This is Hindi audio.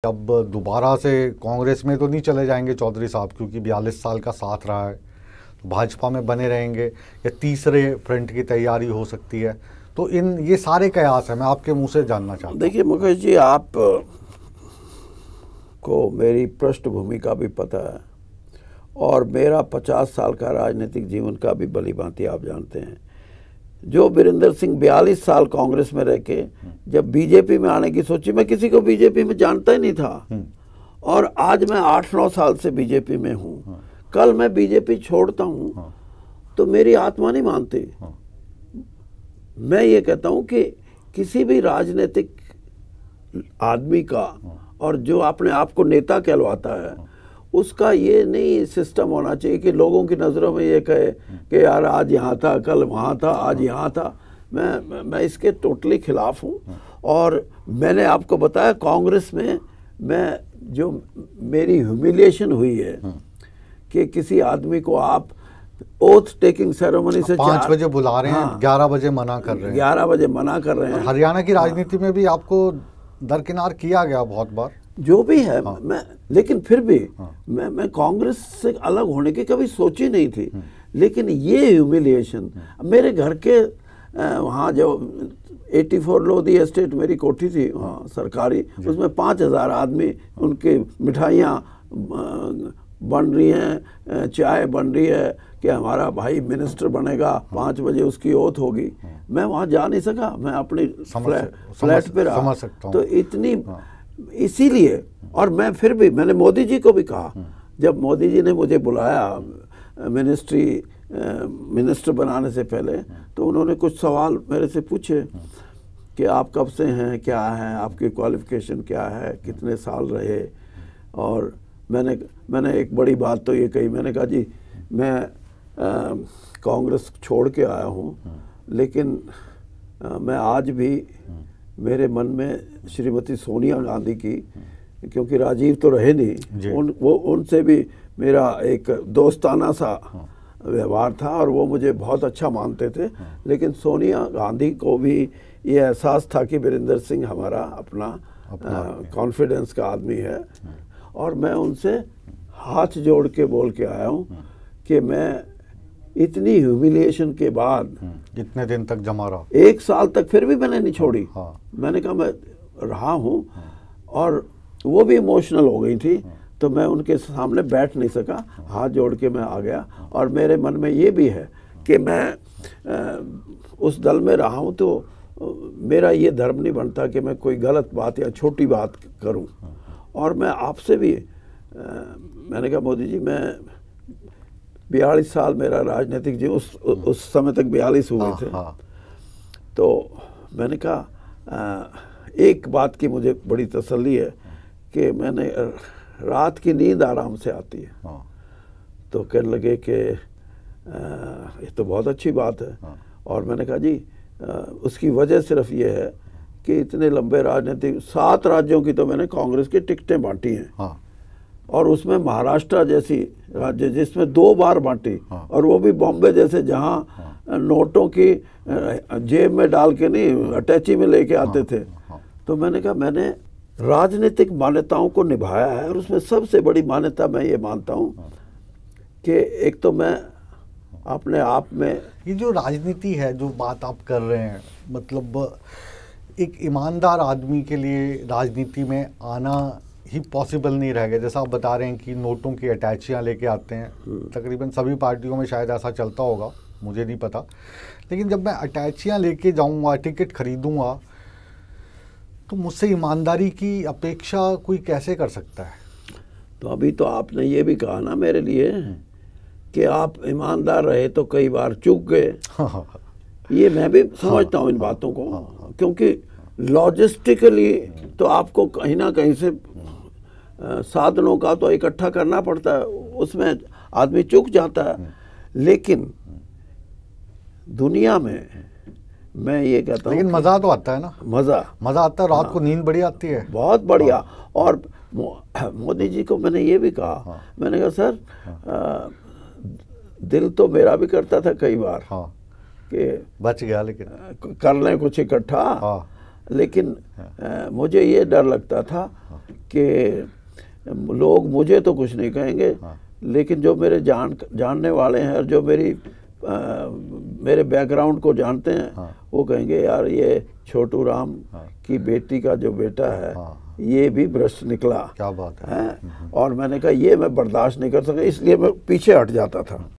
अब दोबारा से कांग्रेस में तो नहीं चले जाएंगे चौधरी साहब, क्योंकि 42 साल का साथ रहा है, तो भाजपा में बने रहेंगे या तीसरे फ्रंट की तैयारी हो सकती है? तो ये सारे कयास है, मैं आपके मुंह से जानना चाहता हूँ। देखिए मुकेश जी, आप को मेरी पृष्ठभूमि का भी पता है और मेरा 50 साल का राजनीतिक जीवन का भी भली भांति आप जानते हैं। जो वीरेंद्र सिंह 42 साल कांग्रेस में रह के जब बीजेपी में आने की सोची, मैं किसी को बीजेपी में जानता ही नहीं था, और आज मैं 8-9 साल से बीजेपी में हूँ। कल मैं बीजेपी छोड़ता हूँ तो मेरी आत्मा नहीं मानती। मैं ये कहता हूँ कि किसी भी राजनीतिक आदमी का, और जो अपने आप को नेता कहलवाता है, उसका ये नहीं सिस्टम होना चाहिए कि लोगों की नज़रों में ये कहे कि यार आज यहाँ था, कल वहाँ था, आज यहाँ था। मैं इसके टोटली खिलाफ हूँ। और मैंने आपको बताया कांग्रेस में मैं जो मेरी ह्यूमिलिएशन हुई है कि किसी आदमी को आप ओथ टेकिंग सेरेमनी से 5 बजे बुला रहे हैं, 11 बजे मना कर रहे हैं। 11 बजे मना कर रहे हैं। हरियाणा की राजनीति में भी आपको दरकिनार किया गया बहुत बार, जो भी है। मैं लेकिन फिर भी मैं कांग्रेस से अलग होने की कभी सोची नहीं थी। लेकिन ये ह्यूमिलिएशन, मेरे घर के वहाँ जो 84 लोधी एस्टेट मेरी कोठी थी वहाँ सरकारी, उसमें 5000 आदमी, उनके मिठाइयाँ बन रही हैं, चाय बन रही है कि हमारा भाई मिनिस्टर बनेगा, 5 बजे उसकी ओथ होगी। मैं वहाँ जा नहीं सका, मैं अपनी फ्लैट पे रहा। तो इतनी, इसीलिए, और मैं फिर भी मैंने मोदी जी को भी कहा, जब मोदी जी ने मुझे बुलाया मिनिस्टर बनाने से पहले, तो उन्होंने कुछ सवाल मेरे से पूछे कि आप कब से हैं, क्या है आपकी क्वालिफिकेशन, क्या है, कितने साल रहे। और मैंने एक बड़ी बात तो ये कही, मैंने कहा जी मैं कांग्रेस छोड़ के आया हूँ, लेकिन मैं आज भी मेरे मन में श्रीमती सोनिया गांधी की, क्योंकि राजीव तो रहे नहीं, उनसे भी मेरा एक दोस्ताना सा व्यवहार था और वो मुझे बहुत अच्छा मानते थे। लेकिन सोनिया गांधी को भी ये एहसास था कि वीरेंद्र सिंह हमारा अपना कॉन्फिडेंस का आदमी है। और मैं उनसे हाथ जोड़ के बोल के आया हूँ कि मैं इतनी ह्यूमिलिएशन के बाद, कितने दिन तक जमा रहा, 1 साल तक, फिर भी मैंने नहीं छोड़ी। मैंने कहा मैं रहा हूँ, और वो भी इमोशनल हो गई थी, तो मैं उनके सामने बैठ नहीं सका, हाथ जोड़ के मैं आ गया। और मेरे मन में ये भी है कि मैं उस दल में रहा हूँ, तो मेरा ये धर्म नहीं बनता कि मैं कोई गलत बात या छोटी बात करूँ। और मैं आपसे भी मैंने कहा मोदी जी, मैं 42 साल मेरा राजनीतिक जीवन, उस समय तक 42 हुए थे। तो मैंने कहा एक बात की मुझे बड़ी तसल्ली है कि मैंने रात की नींद आराम से आती है। तो कहने लगे कि ये तो बहुत अच्छी बात है। और मैंने कहा जी उसकी वजह सिर्फ ये है कि इतने लंबे राजनीतिक 7 राज्यों की तो मैंने कांग्रेस की टिकटें बांटी हैं, और उसमें महाराष्ट्र जैसी राज्य जिसमें 2 बार बांटी, और वो भी बॉम्बे जैसे, जहाँ नोटों की जेब में डाल के नहीं, अटैची में लेके आते थे। तो मैंने कहा मैंने राजनीतिक मान्यताओं को निभाया है, और उसमें सबसे बड़ी मान्यता मैं ये मानता हूँ कि एक तो मैं अपने आप में, ये जो राजनीति है, जो बात आप कर रहे हैं, मतलब एक ईमानदार आदमी के लिए राजनीति में आना ही पॉसिबल नहीं रह गया। जैसा आप बता रहे हैं कि नोटों की अटैचियाँ लेके आते हैं, तकरीबन सभी पार्टियों में शायद ऐसा चलता होगा, मुझे नहीं पता। लेकिन जब मैं अटैचियाँ लेके जाऊँगा, टिकट खरीदूँगा, तो मुझसे ईमानदारी की अपेक्षा कोई कैसे कर सकता है? तो अभी तो आपने ये भी कहा ना मेरे लिए कि आप ईमानदार रहे तो कई बार चूक गए। ये मैं भी समझता हूँ इन बातों को, क्योंकि लॉजिस्टिकली तो आपको कहीं ना कहीं से साधनों का तो इकट्ठा करना पड़ता है, उसमें आदमी चूक जाता है। लेकिन दुनिया में मैं ये कहता हूँ, लेकिन मज़ा तो आता है ना, मज़ा आता है, रात को नींद बड़ी आती है, बहुत बढ़िया। और मोदी जी को मैंने ये भी कहा, मैंने कहा सर दिल तो मेरा भी करता था कई बार कि बच गया, लेकिन कर लें कुछ इकट्ठा, लेकिन मुझे ये डर लगता था कि लोग मुझे तो कुछ नहीं कहेंगे, लेकिन जो मेरे जानने वाले हैं और जो मेरे बैकग्राउंड को जानते हैं, वो कहेंगे यार ये छोटू राम की बेटी का जो बेटा है ये भी भ्रष्ट निकला। क्या बात है। और मैंने कहा ये मैं बर्दाश्त नहीं कर सका, इसलिए मैं पीछे हट जाता था।